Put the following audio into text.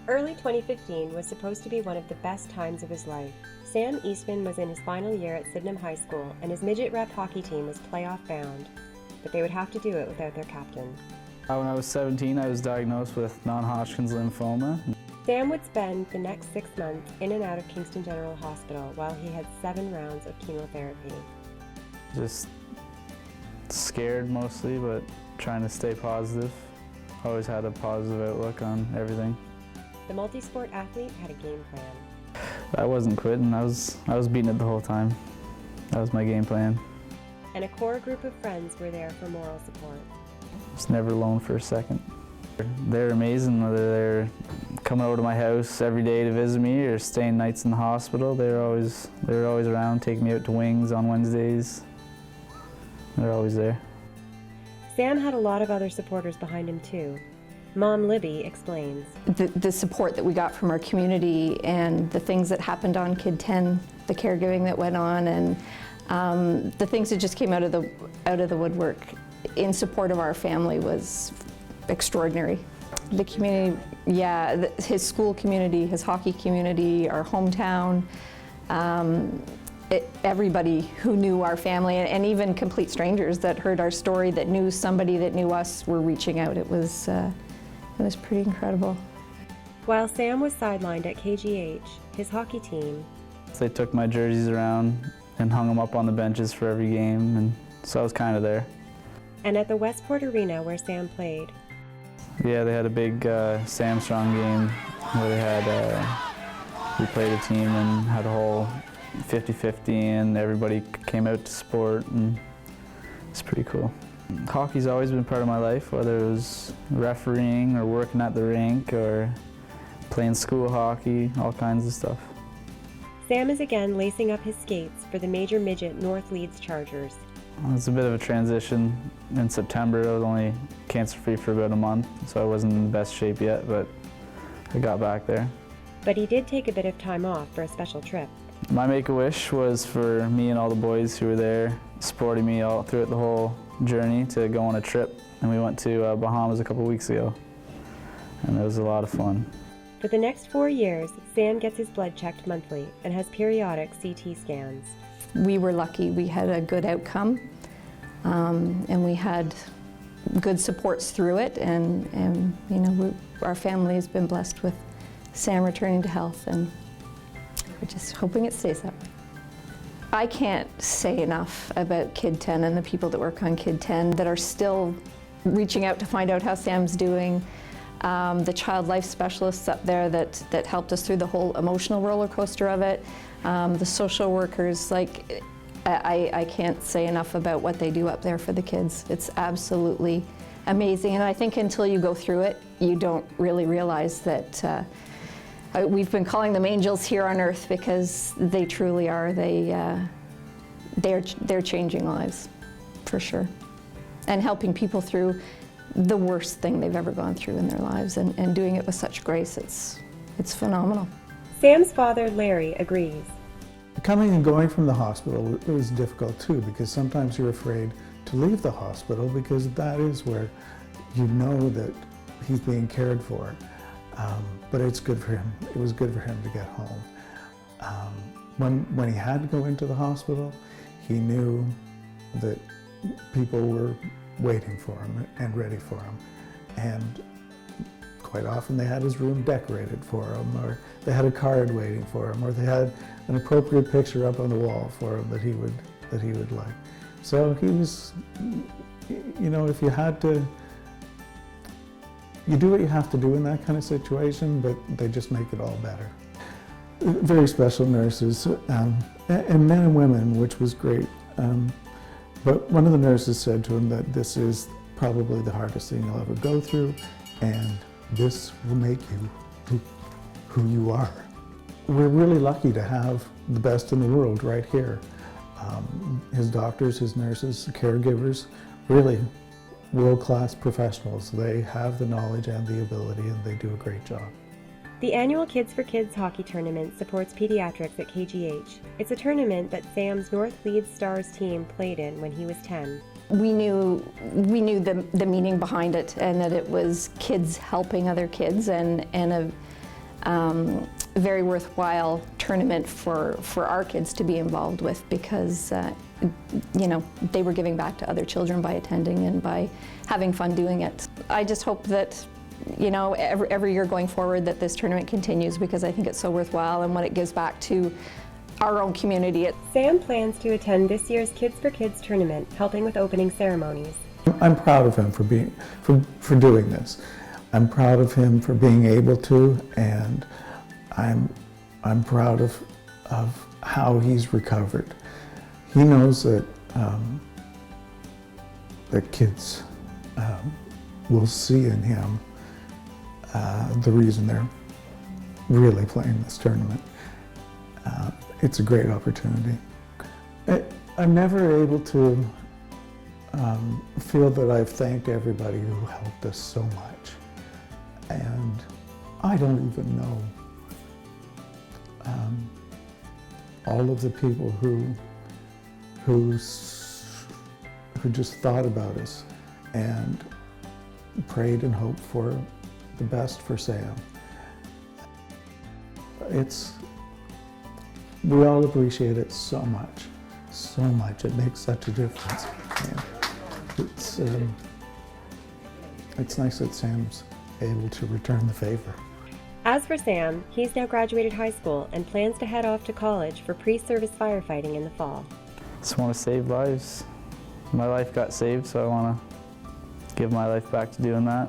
Early 2015 was supposed to be one of the best times of his life. Sam Eastman was in his final year at Sydenham High School, and his midget rep hockey team was playoff bound, but they would have to do it without their captain. When I was 17, I was diagnosed with non-Hodgkin's lymphoma. Sam would spend the next 6 months in and out of Kingston General Hospital while he had 7 rounds of chemotherapy. Just scared mostly, but trying to stay positive. Always had a positive outlook on everything. The multi-sport athlete had a game plan. I wasn't quitting. I was beating it the whole time. That was my game plan. And a core group of friends were there for moral support. I was never alone for a second. They're amazing, whether they're coming over to my house every day to visit me or staying nights in the hospital. They were always around, taking me out to Wings on Wednesdays. They're always there. Sam had a lot of other supporters behind him too. Mom Libby explains. The support that we got from our community and the things that happened on Kid 10, the caregiving that went on, and the things that just came out of the woodwork in support of our family was extraordinary. The community, yeah, his school community, his hockey community, our hometown, everybody who knew our family, and even complete strangers that heard our story, that knew somebody that knew us, were reaching out. It was pretty incredible. While Sam was sidelined at KGH, his hockey team, They took my jerseys around and hung them up on the benches for every game, and so I was kind of there. and at the Westport Arena where Sam played. Yeah, they had a big Sam Strong game where they had, we played a team and had a whole 50-50 and everybody came out to support, and it's pretty cool. Hockey's always been part of my life, whether it was refereeing or working at the rink or playing school hockey, all kinds of stuff. Sam is again lacing up his skates for the Major Midget Leeds Chargers. It was a bit of a transition. In September, I was only cancer-free for about a month, so I wasn't in the best shape yet, but I got back there. But he did take a bit of time off for a special trip. My make-a-wish was for me and all the boys who were there supporting me all throughout the whole journey to go on a trip, and we went to Bahamas a couple weeks ago, and it was a lot of fun. For the next 4 years, Sam gets his blood checked monthly and has periodic CT scans. We were lucky. We had a good outcome, and we had good supports through it, and you know, our family has been blessed with Sam returning to health, and we're just hoping it stays that way. I can't say enough about Kid 10 and the people that work on Kid 10 that are still reaching out to find out how Sam's doing. The child life specialists up there that helped us through the whole emotional roller coaster of it. The social workers, like, I can't say enough about what they do up there for the kids. It's absolutely amazing, and I think until you go through it, you don't really realize that we've been calling them angels here on earth, because they truly are. They're changing lives, for sure, and helping people through the worst thing they've ever gone through in their lives, and doing it with such grace. It's phenomenal. Sam's father, Larry, agrees. Coming and going from the hospital was difficult too, because sometimes you're afraid to leave the hospital, because that is where you know that he's being cared for. But it's good for him. It was good for him to get home. When he had to go into the hospital, he knew that people were waiting for him and ready for him. And quite often they had his room decorated for him, or they had a card waiting for him, or they had an appropriate picture up on the wall for him that he would like. So he was, you know, if you had to, you do what you have to do in that kind of situation, but they just make it all better. Very special nurses, and men and women, which was great. But one of the nurses said to him that this is probably the hardest thing you'll ever go through, and this will make you who you are. We're really lucky to have the best in the world right here. His doctors, his nurses, caregivers, really world-class professionals. They have the knowledge and the ability, and they do a great job. The annual Kids for Kids hockey tournament supports pediatrics at KGH. It's a tournament that Sam's Leeds Stars team played in when he was 10. We knew the meaning behind it, and that it was kids helping other kids, and very worthwhile tournament for our kids to be involved with, because you know, they were giving back to other children by attending and by having fun doing it. I just hope that, you know, every year going forward that this tournament continues, because I think it's so worthwhile and what it gives back to our own community. Sam plans to attend this year's Kids for Kids tournament, helping with opening ceremonies. I'm proud of him for doing this. I'm proud of him for being able to, and I'm proud of how he's recovered. He knows that that kids will see in him the reason they're really playing this tournament. It's a great opportunity. I'm never able to feel that I've thanked everybody who helped us so much. And I don't even know all of the people who just thought about us and prayed and hoped for the best for Sam. We all appreciate it so much, so much. It makes such a difference. And it's nice that Sam's able to return the favor. As for Sam, he's now graduated high school and plans to head off to college for pre-service firefighting in the fall. Just want to save lives. My life got saved, so I want to give my life back to doing that.